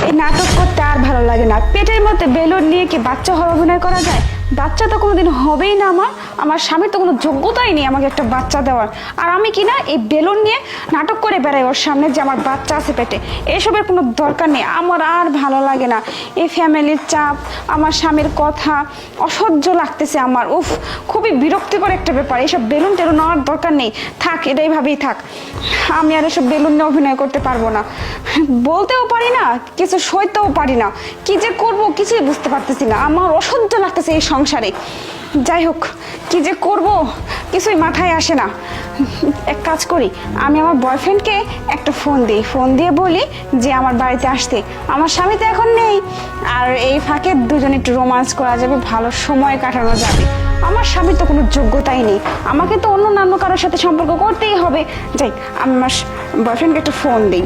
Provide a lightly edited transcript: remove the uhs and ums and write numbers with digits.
এই নাটক করতে আর ভালো লাগে না। পেটের মধ্যে বেলুন নিয়ে কি বাচ্চা হওয়ার অভিনয় করা যায়? বাচ্চা তো কোনোদিন হবেই না। আমার স্বামীর তো কোনো যোগ্যতাই নেই আমাকে একটা বাচ্চা দেওয়ার। আর আমি কি না এই বেলুন নিয়ে নাটক করে বেড়াই ওর সামনে যে আমার বাচ্চা আছে পেটে। এসবের কোনো দরকার নেই, আমার আর ভালো লাগে না। এই ফ্যামিলির চাপ, আমার স্বামীর কথা অসহ্য লাগতেছে আমার। উফ, খুবই বিরক্তিকর একটা ব্যাপার। এইসব বেলুন টেলুন নেওয়ার দরকার নেই, থাক, এটাই ভাবেই থাক। আমি আর এসব বেলুন নিয়ে অভিনয় করতে পারবো না। বলতেও পারি না, কিছু সইতেও পারি না। কি যে করব কিছুই বুঝতে পারতেছি না। আমার অসহ্য লাগতেছে এই সংসারে। যাই হোক, কি যে করব কিছুই মাথায় আসে না। এক কাজ করি, আমি আমার বয়ফ্রেন্ডকে একটা ফোন দিই, ফোন দিয়ে বলি যে আমার বাড়িতে আসতে। আমার স্বামী তো এখন নেই, আর এই ফাঁকে দুজনে একটু রোমান্স করা যাবে, ভালো সময় কাটানো যাবে। আমার স্বামীর তো কোনো যোগ্যতাই নেই, আমাকে তো অন্য কারোর সাথে সম্পর্ক করতেই হবে। যাই, আমি আমার বয়ফ্রেন্ডকে একটা ফোন দিই।